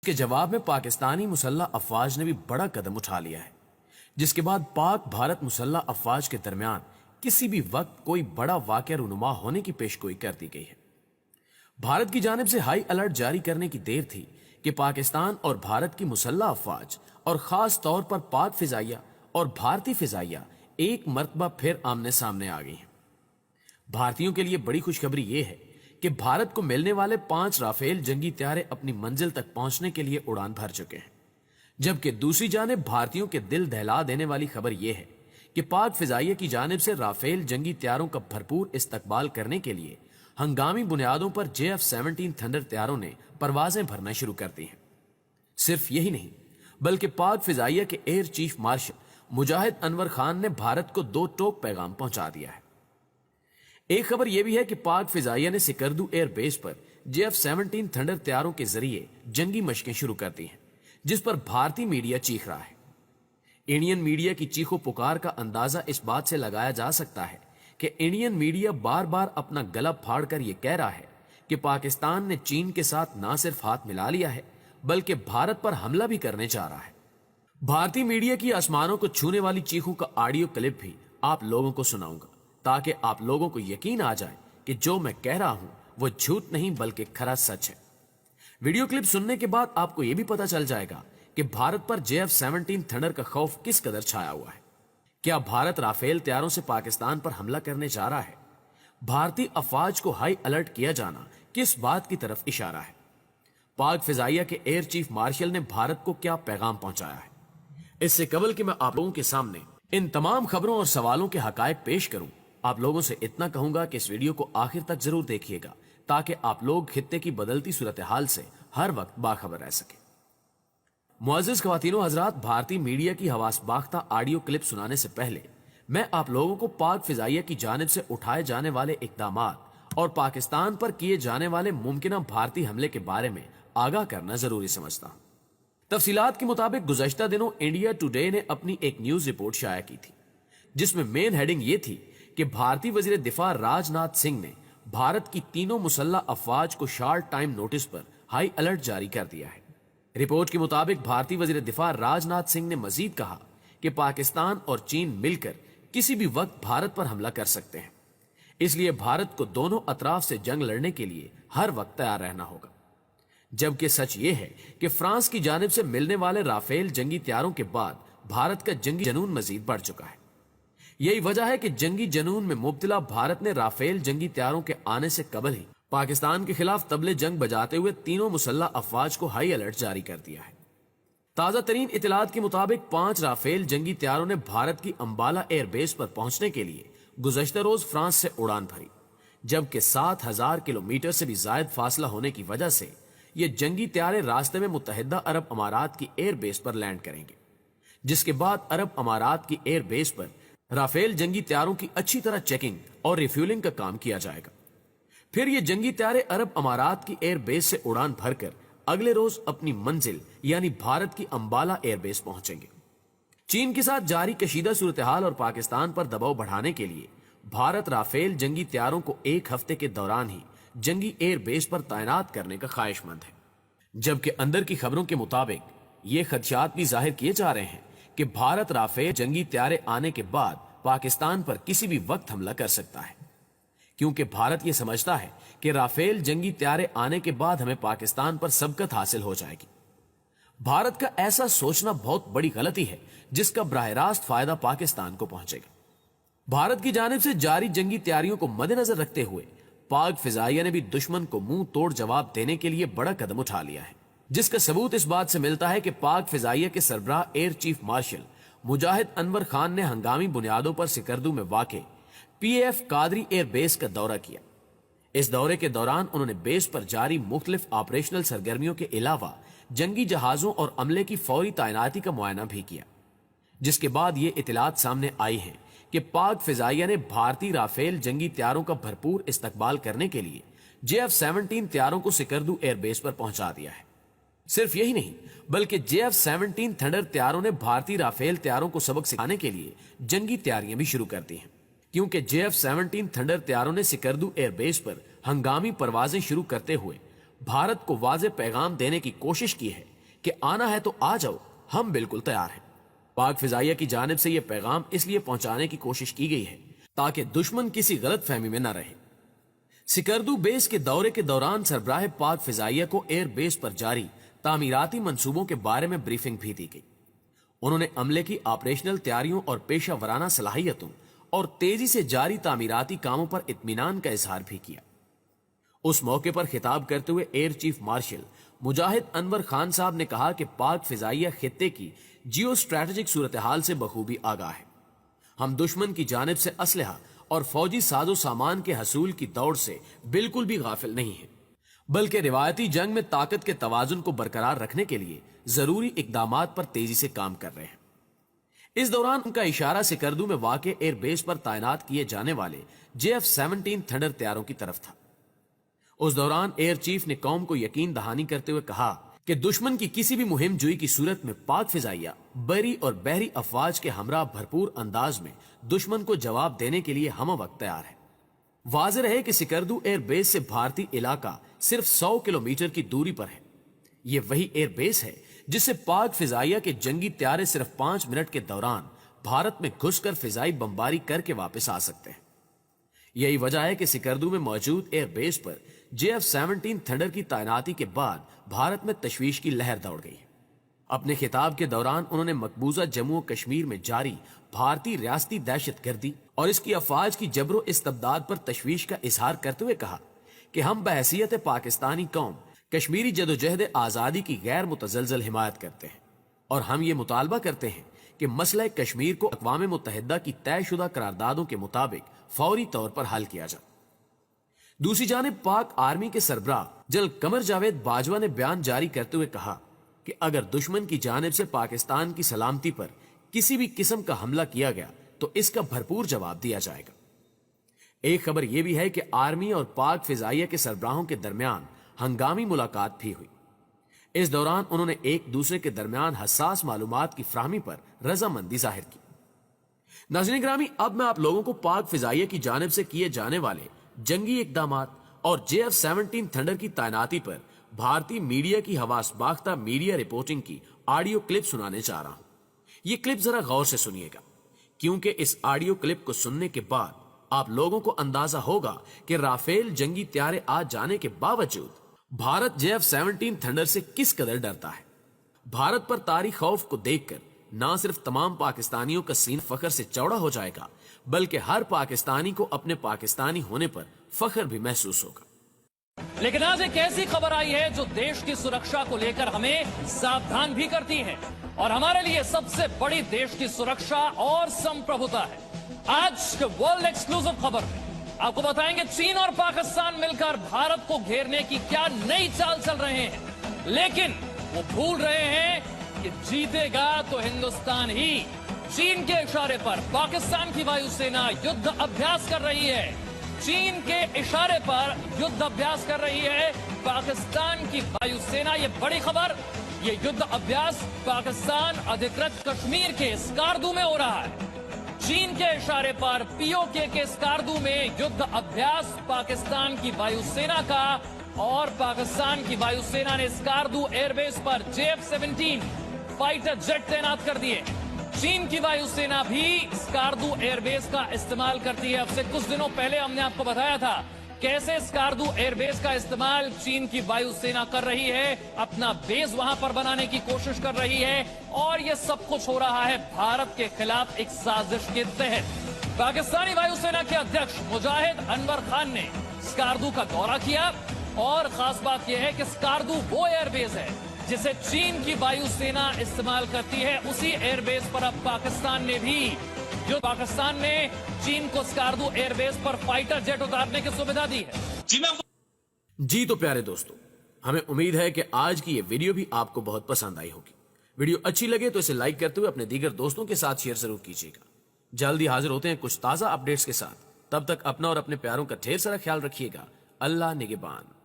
کے جواب میں پاکستانی مسلح افواج نے بھی بڑا قدم اٹھا لیا ہے، جس کے بعد پاک بھارت مسلح افواج کے درمیان کسی بھی وقت کوئی بڑا واقعہ رونما ہونے کی پیشگوئی کر دی گئی ہے۔ بھارت کی جانب سے ہائی الرٹ جاری کرنے کی دیر تھی کہ پاکستان اور بھارت کی مسلح افواج اور خاص طور پر پاک فضائیہ اور بھارتی فضائیہ ایک مرتبہ پھر آمنے سامنے آ گئی ہیں۔ بھارتیوں کے لیے بڑی خوشخبری یہ ہے کہ بھارت کو ملنے والے 5 رافیل جنگی طیارے اپنی منزل تک پہنچنے کے لیے اڑان بھر چکے ہیں، جبکہ دوسری جانب بھارتیوں کے دل دہلا دینے والی خبر یہ ہے کہ پاک فضائیہ کی جانب سے رافیل جنگی طیاروں کا بھرپور استقبال کرنے کے لیے ہنگامی بنیادوں پر JF-17 تھنڈر طیاروں نے پروازیں بھرنا شروع کر دی ہیں۔ صرف یہی نہیں بلکہ پاک فضائیہ کے ایئر چیف مارشل مجاہد انور خان نے بھارت کو 2 ٹوک پیغام پہنچا دیا ہے۔ ایک خبر یہ بھی ہے کہ پاک فضائیہ نے سکردو ایئر بیس پر JF-17 تھنڈر طیاروں کے ذریعے جنگی مشقیں شروع کر دی ہیں، جس پر بھارتی میڈیا چیخ رہا ہے۔ انڈین میڈیا کی چیخو پکار کا اندازہ اس بات سے لگایا جا سکتا ہے کہ انڈین میڈیا بار بار اپنا گلا پھاڑ کر یہ کہہ رہا ہے کہ پاکستان نے چین کے ساتھ نہ صرف ہاتھ ملا لیا ہے بلکہ بھارت پر حملہ بھی کرنے جا رہا ہے۔ بھارتی میڈیا کی آسمانوں کو چھونے والی چیخوں کا آڈیو کلپ بھی آپ لوگوں کو سناؤں گا تاکہ آپ لوگوں کو یقین آ جائے کہ جو میں کہہ رہا ہوں وہ جھوٹ نہیں بلکہ کھرا سچ ہے۔ ویڈیو کلپ سننے کے بعد آپ کو یہ بھی پتا چل جائے گا کہ بھارت پر JF-17 تھنڈر کا خوف کس قدر چھایا ہوا ہے۔ کیا بھارت رافیل طیاروں سے پاکستان پر حملہ کرنے جا رہا ہے؟ بھارتی افواج کو ہائی الرٹ کیا جانا کس بات کی طرف اشارہ ہے؟ پاک فضائیہ کے ایئر چیف مارشل نے بھارت کو کیا پیغام پہنچایا ہے؟ اس سے قبل کہ میں آپ لوگوں کے سامنے ان تمام خبروں اور سوالوں کے حقائق پیش کروں، آپ لوگوں سے اتنا کہوں گا کہ اس ویڈیو کو آخر تک ضرور دیکھیے گا تاکہ آپ لوگ خطے کی بدلتی صورتحال سے ہر وقت باخبر رہ سکیں۔ معزز خواتین و حضرات، بھارتی میڈیا کی حواس باختہ آڈیو کلپ سنانے سے پہلے میں آپ لوگوں کو پاک فضائیہ کی جانب سے اٹھائے جانے والے اقدامات اور پاکستان پر کیے جانے والے ممکنہ بھارتی حملے کے بارے میں آگاہ کرنا ضروری سمجھتا ہوں۔ تفصیلات کے مطابق گزشتہ دنوں انڈیا ٹوڈے نے اپنی ایک نیوز رپورٹ شائع کی تھی، جس میں مین ہیڈنگ یہ تھی کہ بھارتی وزیر دفاع راج ناتھ سنگھ نے بھارت کی تینوں مسلح افواج کو شارٹ ٹائم نوٹس پر ہائی الرٹ جاری کر دیا ہے۔ رپورٹ کے مطابق بھارتی وزیر دفاع راج ناتھ سنگھ نے مزید کہا کہ پاکستان اور چین مل کر کسی بھی وقت بھارت پر حملہ کر سکتے ہیں، اس لیے بھارت کو دونوں اطراف سے جنگ لڑنے کے لیے ہر وقت تیار رہنا ہوگا۔ جبکہ سچ یہ ہے کہ فرانس کی جانب سے ملنے والے رافیل جنگی طیاروں کے بعد بھارت کا جنگی جنون مزید بڑھ چکا ہے۔ یہی وجہ ہے کہ جنگی جنون میں مبتلا بھارت نے رافیل جنگی طیاروں کے آنے سے قبل ہی پاکستان کے خلاف طبلِ جنگ بجاتے ہوئے تینوں مسلح افواج کو ہائی الرٹ جاری کر دیا ہے۔ تازہ ترین اطلاعات کے مطابق 5 رافیل جنگی طیاروں نے بھارت کی امبالہ ایئر بیس پر پہنچنے کے لیے گزشتہ روز فرانس سے اڑان بھری، جبکہ 7000 کلومیٹر سے بھی زائد فاصلہ ہونے کی وجہ سے یہ جنگی طیارے راستے میں متحدہ عرب امارات کی ایئر بیس پر لینڈ کریں گے، جس کے بعد عرب امارات کی ایئر بیس پر رافیل جنگی طیاروں کی اچھی طرح چیکنگ اور ریفیولنگ کا کام کیا جائے گا۔ پھر یہ جنگی طیارے عرب امارات کی ایئر بیس سے اڑان بھر کر اگلے روز اپنی منزل یعنی بھارت کی امبالہ ایئر بیس پہنچیں گے۔ چین کے ساتھ جاری کشیدہ صورتحال اور پاکستان پر دباؤ بڑھانے کے لیے بھارت رافیل جنگی طیاروں کو ایک ہفتے کے دوران ہی جنگی ایئر بیس پر تعینات کرنے کا خواہش مند ہے، جبکہ اندر کی خبروں کے مطابق یہ خدشات بھی ظاہر کیے جا رہے ہیں کہ بھارت رافیل جنگی طیارے آنے کے بعد پاکستان پر کسی بھی وقت حملہ کر سکتا ہے، کیونکہ بھارت یہ سمجھتا ہے کہ رافیل جنگی طیارے آنے کے بعد ہمیں پاکستان پر سبقت حاصل ہو جائے گی۔ بھارت کا ایسا سوچنا بہت بڑی غلطی ہے جس کا براہ راست فائدہ پاکستان کو پہنچے گا۔ بھارت کی جانب سے جاری جنگی تیاریوں کو مد نظر رکھتے ہوئے پاک فضائیہ نے بھی دشمن کو منہ توڑ جواب دینے کے لیے بڑا قدم اٹھا لیا ہے، جس کا ثبوت اس بات سے ملتا ہے کہ پاک فضائیہ کے سربراہ ایئر چیف مارشل مجاہد انور خان نے ہنگامی بنیادوں پر سکردو میں واقع PAF قادری ایئر بیس کا دورہ کیا۔ اس دورے کے دوران انہوں نے بیس پر جاری مختلف آپریشنل سرگرمیوں کے علاوہ جنگی جہازوں اور عملے کی فوری تعیناتی کا معائنہ بھی کیا، جس کے بعد یہ اطلاعات سامنے آئی ہیں کہ پاک فضائیہ نے بھارتی رافیل جنگی طیاروں کا بھرپور استقبال کرنے کے لیے JF-17 طیاروں کو سکردو ایئر بیس پر پہنچا دیا ہے۔ صرف یہی نہیں بلکہ JF-17 تھنڈر طیاروں نے بھارتی رافیل طیاروں کو سبق سکھانے کے لیے جنگی تیاریاں بھی شروع کر دی ہیں، کیونکہ JF-17 تھنڈر طیاروں نے سکردو ایئر بیس پر ہنگامی پروازیں شروع کرتے ہوئے بھارت کو واضح پیغام دینے کی کوشش کی ہے کہ آنا ہے تو آ جاؤ، ہم بالکل تیار ہیں۔ پاک فضائیہ کی جانب سے یہ پیغام اس لیے پہنچانے کی کوشش کی گئی ہے تاکہ دشمن کسی غلط فہمی میں نہ رہے۔ سکردو بیس کے دورے کے دوران سربراہ پاک فضائیہ کو ایئر بیس پر جاری تعمیراتی منصوبوں کے بارے میں بریفنگ بھی دی گئی۔ انہوں نے عملے کی آپریشنل تیاریوں اور پیشہ ورانہ صلاحیتوں اور تیزی سے جاری تعمیراتی کاموں پر اطمینان کا اظہار بھی کیا۔ اس موقع پر خطاب کرتے ہوئے ایئر چیف مارشل مجاہد انور خان صاحب نے کہا کہ پاک فضائیہ خطے کی جیو اسٹریٹجک صورتحال سے بخوبی آگاہ ہے۔ ہم دشمن کی جانب سے اسلحہ اور فوجی ساز و سامان کے حصول کی دوڑ سے بالکل بھی غافل نہیں ہیں، بلکہ روایتی جنگ میں طاقت کے توازن کو برقرار رکھنے کے لیے ضروری اقدامات پر تیزی سے کام کر رہے ہیں۔ اس دوران ان کا اشارہ سکردو میں واقع ایئر بیس پر تعینات کیے جانے والے JF-17 تھنڈر طیاروں کی طرف تھا۔ اس دوران ایئر چیف نے قوم کو یقین دہانی کرتے ہوئے کہا کہ دشمن کی کسی بھی مہم جوئی کی صورت میں پاک فضائیہ بری اور بحری افواج کے ہمراہ بھرپور انداز میں دشمن کو جواب دینے کے لیے ہم وقت تیار ہے۔ واضح رہے کہ سکردو ایئر بیس سے بھارتی علاقہ صرف 100 کلومیٹر کی دوری پر ہے۔ یہ وہی ایئر بیس ہے جس سے پاک فضائیہ کے جنگی طیارے صرف 5 منٹ کے دوران بھارت میں گھس کر فضائی بمباری کر کے واپس آ سکتے ہیں۔ یہی وجہ ہے کہ سکردو میں موجود ایئر بیس پر JF-17 تھنڈر کی تعیناتی کے بعد بھارت میں تشویش کی لہر دوڑ گئی ہے۔ اپنے خطاب کے دوران انہوں نے مقبوضہ جموں و کشمیر میں جاری بھارتی ریاستی دہشت گردی اور اس کی افواج کی جبر و استبداد پر تشویش کا اظہار کرتے ہوئے کہا کہ ہم بحیثیت پاکستانی قوم کشمیری جدوجہد آزادی کی غیر متزلزل حمایت کرتے ہیں، اور ہم یہ مطالبہ کرتے ہیں کہ مسئلہ کشمیر کو اقوام متحدہ کی طے شدہ قراردادوں کے مطابق فوری طور پر حل کیا جائے۔ دوسری جانب پاک آرمی کے سربراہ جنرل قمر جاوید باجوہ نے بیان جاری کرتے ہوئے کہا کہ اگر دشمن کی جانب سے پاکستان کی سلامتی پر کسی بھی قسم کا حملہ کیا گیا تو اس کا بھرپور جواب دیا جائے گا۔ ایک خبر یہ بھی ہے کہ آرمی اور پاک فضائیہ کے سربراہوں کے درمیان ہنگامی ملاقات بھی ہوئی۔ اس دوران انہوں نے ایک دوسرے کے درمیان حساس معلومات کی فراہمی پر رضامندی ظاہر کی۔ ناظرین گرامی، اب میں آپ لوگوں کو پاک فضائیہ کی جانب سے کیے جانے والے جنگی اقدامات اور JF-17 تھنڈر کی تعیناتی پر بھارتی میڈیا کی حواس باختہ میڈیا رپورٹنگ کی آڈیو کلپ سنانے چاہ رہا ہوں۔ یہ کلپ ذرا غور سے سنیے گا، کیونکہ اس آڈیو کلپ کو سننے کے بعد آپ لوگوں کو اندازہ ہوگا کہ رافیل جنگی طیارے آ جانے کے باوجود بھارت JF-17 تھنڈر سے کس قدر ڈرتا ہے۔ بھارت پر طاری خوف کو دیکھ کر نہ صرف تمام پاکستانیوں کا سینہ فخر سے چوڑا ہو جائے گا، بلکہ ہر پاکستانی کو اپنے پاکستانی ہونے پر فخر بھی محسوس ہوگا۔ لیکن آج ایک ایسی خبر آئی ہے جو دیش کی سرکشا کو لے کر ہمیں ساودھان بھی کرتی ہے، اور ہمارے لیے سب سے بڑی دیش کی سرکشا اور سمپربھوتا ہے۔ آج کے ورلڈ ایکسکلوزیو خبر میں آپ کو بتائیں گے چین اور پاکستان مل کر بھارت کو گھیرنے کی کیا نئی چال چل رہے ہیں، لیکن وہ بھول رہے ہیں کہ جیتے گا تو ہندوستان ہی۔ چین کے اشارے پر پاکستان کی وایو سینا یدھ ابھیاس کر رہی ہے۔ چین کے اشارے پر یدھ ابھیاس کر رہی ہے پاکستان کی وایو سینا۔ یہ بڑی خبر، یہ یدھ ابھیاس پاکستان ادھکرت کشمیر کے اسکاردو میں ہو رہا ہے۔ چین کے اشارے پر POK کے اسکاردو میں یدھ ابھیاس پاکستان کی وایو سینا کا، اور پاکستان کی وایو سینا نے اسکاردو ایئر بیس پر JF-17 فائٹر جیٹ تعینات کر دیے۔ چین کی وایو سینا بھی اسکاردو ایئر بیس کا استعمال کرتی ہے۔ اب سے کچھ دنوں پہلے ہم نے آپ کو بتایا تھا کیسے اسکاردو ایئر بیس کا استعمال چین کی وایو سینا کر رہی ہے، اپنا بیس وہاں پر بنانے کی کوشش کر رہی ہے، اور یہ سب کچھ ہو رہا ہے بھارت کے خلاف ایک سازش کے تحت۔ پاکستانی وایو سینا کے ادھیکش مجاہد انور خان نے اسکاردو کا دورہ کیا، اور خاص بات یہ ہے کہ اسکاردو وہ ایئر بیس ہے جسے چین کی وایو سینا استعمال کرتی ہے۔ اسی ایئر بیس پر اب پاکستان نے بھی، جو پاکستان نے چین کو اسکاردو ایئر بیس پر فائٹر جیٹ اتارنے کی سویدھا دی ہے۔ جی تو پیارے دوستو، ہمیں امید ہے کہ آج کی یہ ویڈیو بھی آپ کو بہت پسند آئی ہوگی۔ ویڈیو اچھی لگے تو اسے لائک کرتے ہوئے اپنے دیگر دوستوں کے ساتھ شیئر ضرور کیجیے گا۔ جلدی حاضر ہوتے ہیں کچھ تازہ اپڈیٹس کے ساتھ، تب تک اپنا اور اپنے پیاروں کا ڈھیر سارا خیال رکھیے گا۔ اللہ نگہبان۔